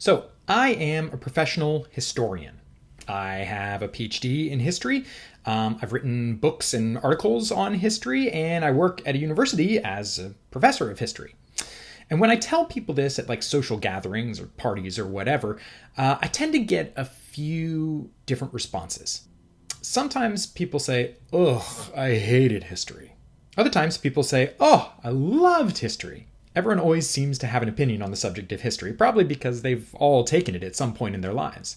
So, I am a professional historian. I have a PhD in history. I've written books and articles on history, and I work at a university as a professor of history. And when I tell people this at like social gatherings or parties or whatever, I tend to get a few different responses. Sometimes people say, "Ugh, I hated history." Other times people say, "Oh, I loved history." Everyone always seems to have an opinion on the subject of history, probably because they've all taken it at some point in their lives.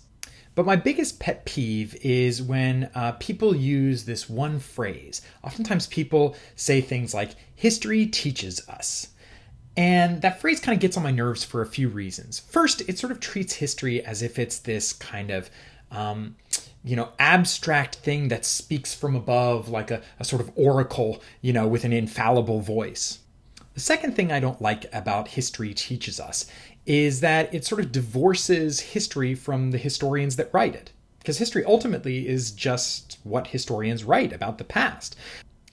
But my biggest pet peeve is when people use this one phrase. Oftentimes people say things like, "history teaches us." And that phrase kind of gets on my nerves for a few reasons. First, it sort of treats history as if it's this kind of abstract thing that speaks from above, like a sort of oracle, with an infallible voice. The second thing I don't like about history teaches us is that it sort of divorces history from the historians that write it. Because history ultimately is just what historians write about the past.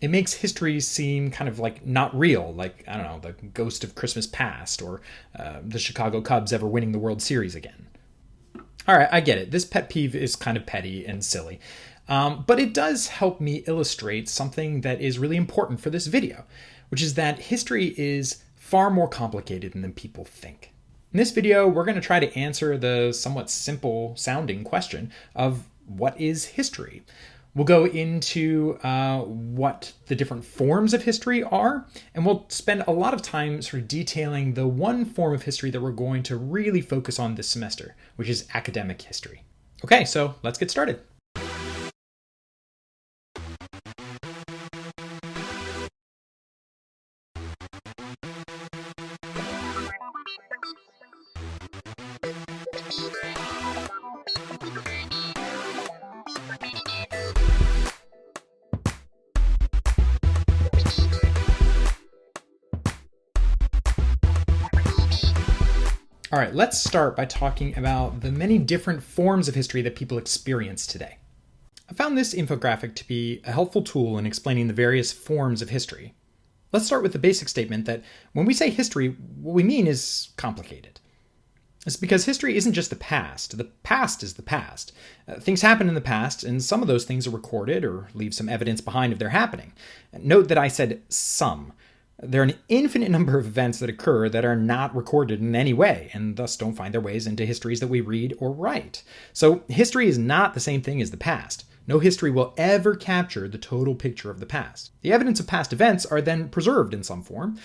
It makes history seem kind of like not real, like, I don't know, the ghost of Christmas past or the Chicago Cubs ever winning the World Series again. All right, I get it. This pet peeve is kind of petty and silly. But it does help me illustrate something that is really important for this video, which is that history is far more complicated than people think. In this video, we're going to try to answer the somewhat simple sounding question of what is history? We'll go into what the different forms of history are, and we'll spend a lot of time sort of detailing the one form of history that we're going to really focus on this semester, which is academic history. Okay, so let's get started. All right, let's start by talking about the many different forms of history that people experience today. I found this infographic to be a helpful tool in explaining the various forms of history. Let's start with the basic statement that when we say history, what we mean is complicated. It's because history isn't just the past. The past is the past. Things happen in the past, and some of those things are recorded or leave some evidence behind of their happening. Note that I said some. There are an infinite number of events that occur that are not recorded in any way, and thus don't find their ways into histories that we read or write. So history is not the same thing as the past. No history will ever capture the total picture of the past. The evidence of past events are then preserved in some form.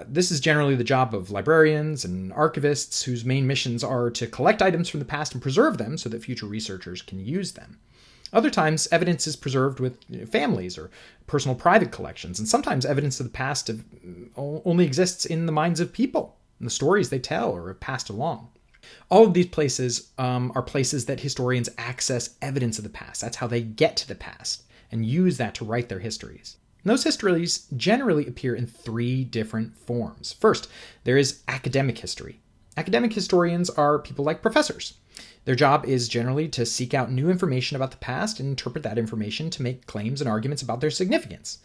This is generally the job of librarians and archivists whose main missions are to collect items from the past and preserve them so that future researchers can use them. Other times, evidence is preserved with families or personal private collections, and sometimes evidence of the past only exists in the minds of people, and the stories they tell or are passed along. All of these places are places that historians access evidence of the past. That's how they get to the past and use that to write their histories. And those histories generally appear in three different forms. First, there is academic history. Academic historians are people like professors. Their job is generally to seek out new information about the past and interpret that information to make claims and arguments about their significance.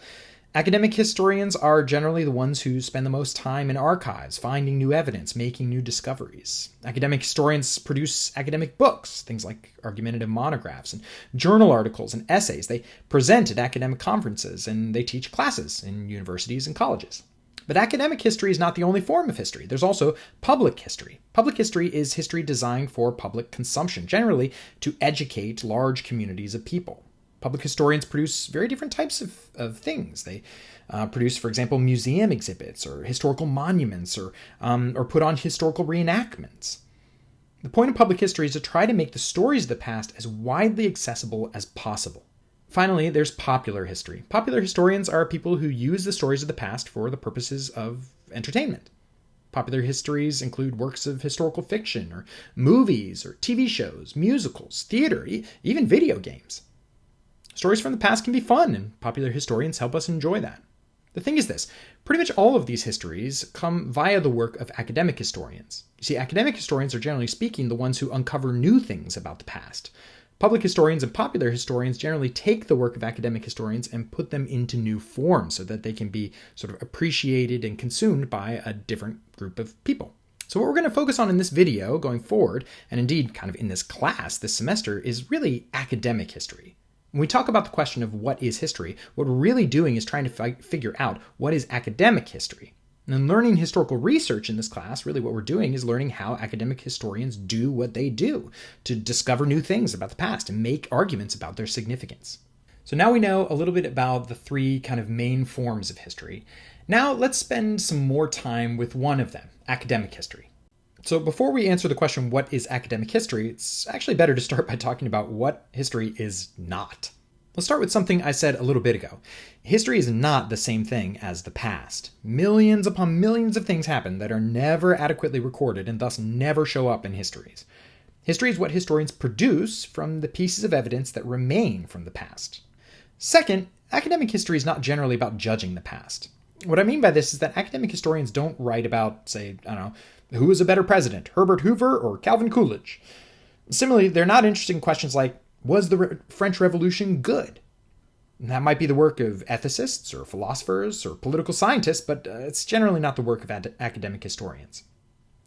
Academic historians are generally the ones who spend the most time in archives, finding new evidence, making new discoveries. Academic historians produce academic books, things like argumentative monographs and journal articles and essays. They present at academic conferences, and they teach classes in universities and colleges. But academic history is not the only form of history. There's also public history. Public history is history designed for public consumption, generally to educate large communities of people. Public historians produce very different types of things. They produce, for example, museum exhibits or historical monuments or put on historical reenactments. The point of public history is to try to make the stories of the past as widely accessible as possible. Finally, there's popular history. Popular historians are people who use the stories of the past for the purposes of entertainment. Popular histories include works of historical fiction, or movies, or TV shows, musicals, theater, even video games. Stories from the past can be fun, and popular historians help us enjoy that. The thing is this, pretty much all of these histories come via the work of academic historians. You see, academic historians are generally speaking the ones who uncover new things about the past. Public historians and popular historians generally take the work of academic historians and put them into new forms so that they can be sort of appreciated and consumed by a different group of people. So what we're going to focus on in this video going forward, and indeed kind of in this class this semester, is really academic history. When we talk about the question of what is history, what we're really doing is trying to figure out what is academic history. And in learning historical research in this class, really what we're doing is learning how academic historians do what they do to discover new things about the past and make arguments about their significance. So now we know a little bit about the three kind of main forms of history. Now let's spend some more time with one of them, academic history. So before we answer the question, what is academic history, it's actually better to start by talking about what history is not. Let's start with something I said a little bit ago. History is not the same thing as the past. Millions upon millions of things happen that are never adequately recorded and thus never show up in histories. History is what historians produce from the pieces of evidence that remain from the past. Second, academic history is not generally about judging the past. What I mean by this is that academic historians don't write about, say, who was a better president, Herbert Hoover or Calvin Coolidge. Similarly, they're not interested in questions like, was the French Revolution good? And that might be the work of ethicists or philosophers or political scientists, but it's generally not the work of academic historians.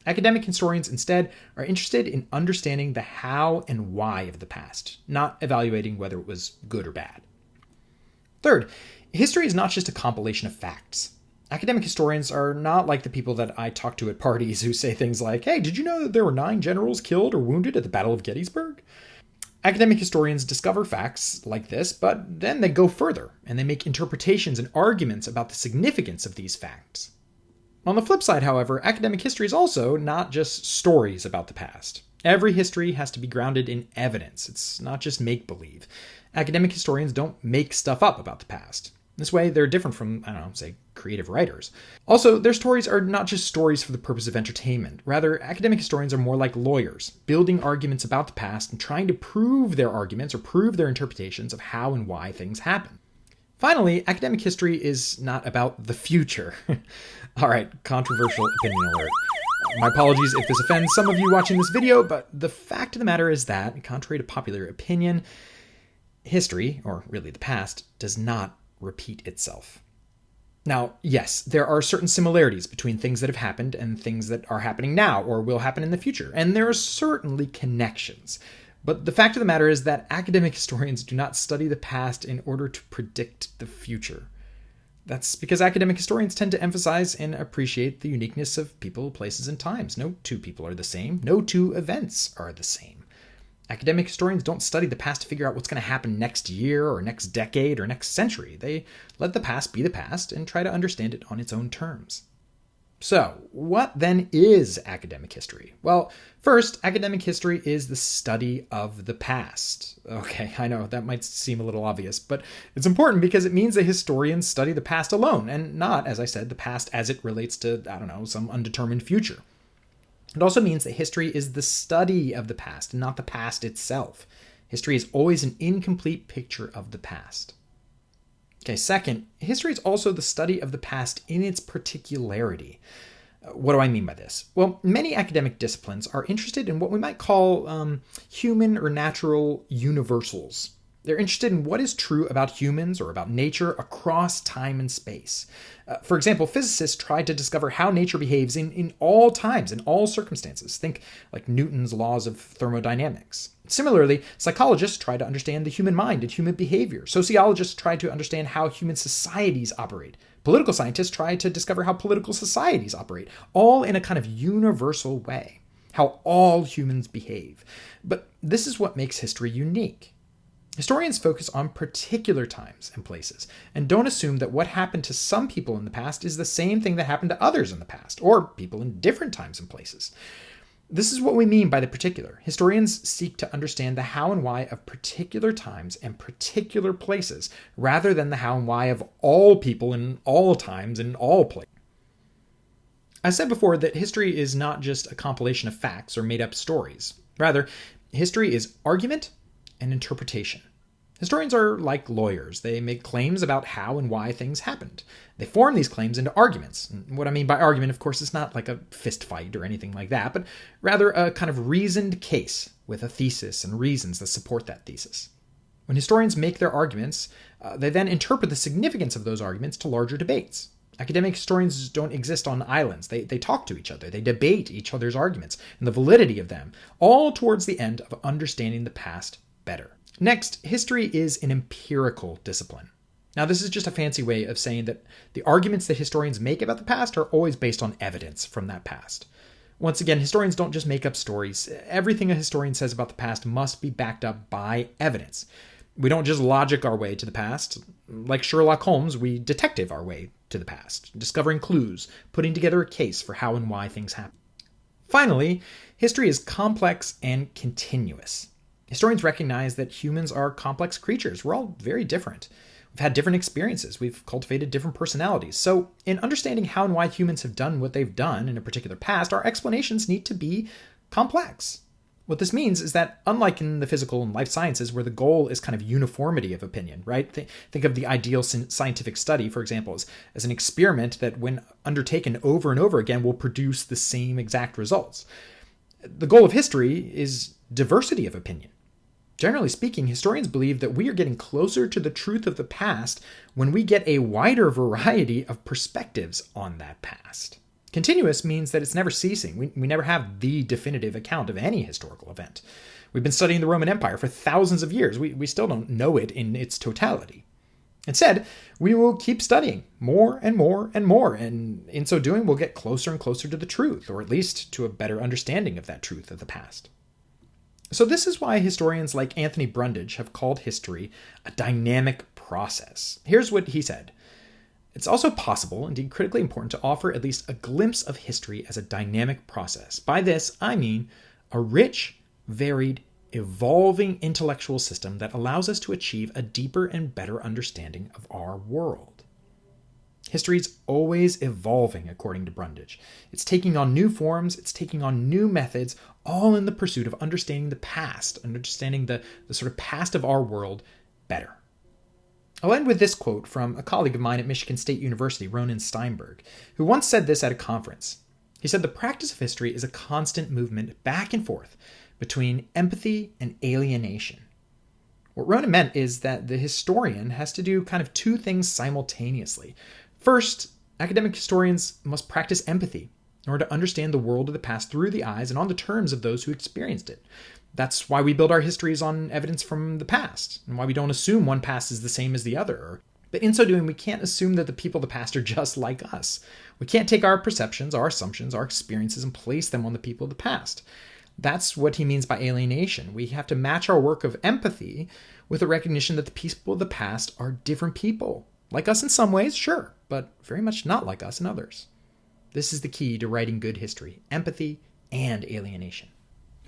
Academic historians instead are interested in understanding the how and why of the past, not evaluating whether it was good or bad. Third, history is not just a compilation of facts. Academic historians are not like the people that I talk to at parties who say things like, hey, did you know that there were 9 generals killed or wounded at the Battle of Gettysburg? Academic historians discover facts like this, but then they go further and they make interpretations and arguments about the significance of these facts. On the flip side, however, academic history is also not just stories about the past. Every history has to be grounded in evidence. It's not just make-believe. Academic historians don't make stuff up about the past. This way, they're different from, say, creative writers. Also, their stories are not just stories for the purpose of entertainment. Rather, academic historians are more like lawyers, building arguments about the past and trying to prove their arguments or prove their interpretations of how and why things happen. Finally, academic history is not about the future. All right, controversial opinion alert. My apologies if this offends some of you watching this video, but the fact of the matter is that, contrary to popular opinion, history, or really the past, does not repeat itself. Now, yes, there are certain similarities between things that have happened and things that are happening now or will happen in the future, and there are certainly connections. But the fact of the matter is that academic historians do not study the past in order to predict the future. That's because academic historians tend to emphasize and appreciate the uniqueness of people, places, and times. No two people are the same. No two events are the same. Academic historians don't study the past to figure out what's going to happen next year or next decade or next century. They let the past be the past and try to understand it on its own terms. So, what then is academic history? Well, first, academic history is the study of the past. Okay, I know that might seem a little obvious, but it's important because it means that historians study the past alone and not, as I said, the past as it relates to, some undetermined future. It also means that history is the study of the past, not the past itself. History is always an incomplete picture of the past. Okay, second, history is also the study of the past in its particularity. What do I mean by this? Well, many academic disciplines are interested in what we might call human or natural universals. They're interested in what is true about humans or about nature across time and space. For example, physicists tried to discover how nature behaves in all times, in all circumstances. Think like Newton's laws of thermodynamics. Similarly, psychologists try to understand the human mind and human behavior. Sociologists try to understand how human societies operate. Political scientists try to discover how political societies operate, all in a kind of universal way, how all humans behave. But this is what makes history unique. Historians focus on particular times and places, and don't assume that what happened to some people in the past is the same thing that happened to others in the past, or people in different times and places. This is what we mean by the particular. Historians seek to understand the how and why of particular times and particular places, rather than the how and why of all people in all times and all places. I said before that history is not just a compilation of facts or made-up stories. Rather, history is argument and interpretation. Historians are like lawyers. They make claims about how and why things happened. They form these claims into arguments. And what I mean by argument, of course, is not like a fist fight or anything like that, but rather a kind of reasoned case with a thesis and reasons that support that thesis. When historians make their arguments, they then interpret the significance of those arguments to larger debates. Academic historians don't exist on islands. They talk to each other. They debate each other's arguments and the validity of them, all towards the end of understanding the past better. Next, history is an empirical discipline. Now, this is just a fancy way of saying that the arguments that historians make about the past are always based on evidence from that past. Once again, historians don't just make up stories. Everything a historian says about the past must be backed up by evidence. We don't just logic our way to the past. Like Sherlock Holmes, we detective our way to the past, discovering clues, putting together a case for how and why things happen. Finally, history is complex and continuous. Historians recognize that humans are complex creatures. We're all very different. We've had different experiences. We've cultivated different personalities. So in understanding how and why humans have done what they've done in a particular past, our explanations need to be complex. What this means is that, unlike in the physical and life sciences, where the goal is kind of uniformity of opinion, right? Think of the ideal scientific study, for example, as an experiment that, when undertaken over and over again, will produce the same exact results. The goal of history is diversity of opinion. Generally speaking, historians believe that we are getting closer to the truth of the past when we get a wider variety of perspectives on that past. Continuous means that it's never ceasing. We never have the definitive account of any historical event. We've been studying the Roman Empire for thousands of years. We still don't know it in its totality. Instead, we will keep studying more and more and more, and in so doing, we'll get closer and closer to the truth, or at least to a better understanding of that truth of the past. So this is why historians like Anthony Brundage have called history a dynamic process. Here's what he said. It's also possible, indeed critically important, to offer at least a glimpse of history as a dynamic process. By this, I mean a rich, varied, evolving intellectual system that allows us to achieve a deeper and better understanding of our world. History is always evolving, according to Brundage. It's taking on new forms, it's taking on new methods, all in the pursuit of understanding the past, understanding the sort of past of our world better. I'll end with this quote from a colleague of mine at Michigan State University, Ronen Steinburg, who once said this at a conference. He said, "The practice of history is a constant movement back and forth between empathy and alienation." What Ronen meant is that the historian has to do kind of two things simultaneously. First, academic historians must practice empathy in order to understand the world of the past through the eyes and on the terms of those who experienced it. That's why we build our histories on evidence from the past, and why we don't assume one past is the same as the other. But in so doing, we can't assume that the people of the past are just like us. We can't take our perceptions, our assumptions, our experiences, and place them on the people of the past. That's what he means by alienation. We have to match our work of empathy with the recognition that the people of the past are different people. Like us in some ways, sure, but very much not like us in others. This is the key to writing good history: empathy and alienation.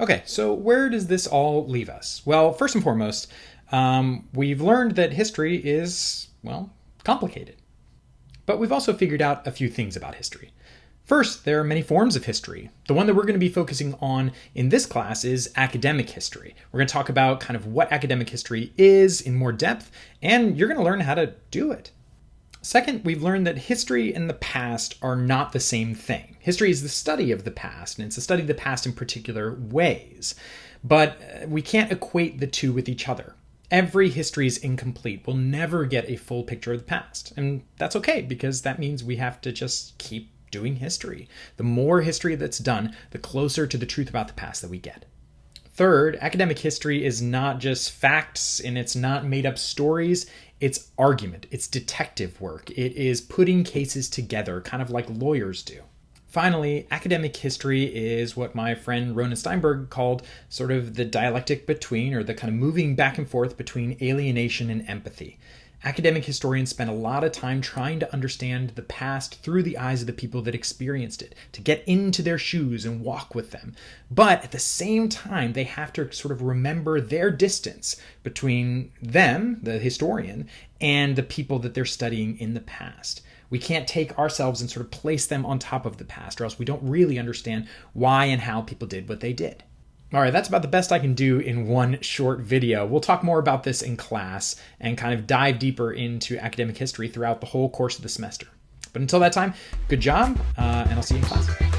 Okay, so where does this all leave us? Well, first and foremost, we've learned that history is, well, complicated. But we've also figured out a few things about history. First, there are many forms of history. The one that we're going to be focusing on in this class is academic history. We're going to talk about kind of what academic history is in more depth, and you're going to learn how to do it. Second, we've learned that history and the past are not the same thing. History is the study of the past, and it's a study of the past in particular ways. But we can't equate the two with each other. Every history is incomplete. We'll never get a full picture of the past. And that's okay, because that means we have to just keep doing history. The more history that's done, the closer to the truth about the past that we get. Third, academic history is not just facts, and it's not made up stories. It's argument. It's detective work. It is putting cases together, kind of like lawyers do. Finally, academic history is what my friend Ronen Steinburg called sort of the dialectic between, or the kind of moving back and forth between alienation and empathy. Academic historians spend a lot of time trying to understand the past through the eyes of the people that experienced it, to get into their shoes and walk with them. But at the same time, they have to sort of remember their distance between them, the historian, and the people that they're studying in the past. We can't take ourselves and sort of place them on top of the past, or else we don't really understand why and how people did what they did. All right, that's about the best I can do in one short video. We'll talk more about this in class and kind of dive deeper into academic history throughout the whole course of the semester. But until that time, good job, and I'll see you in class.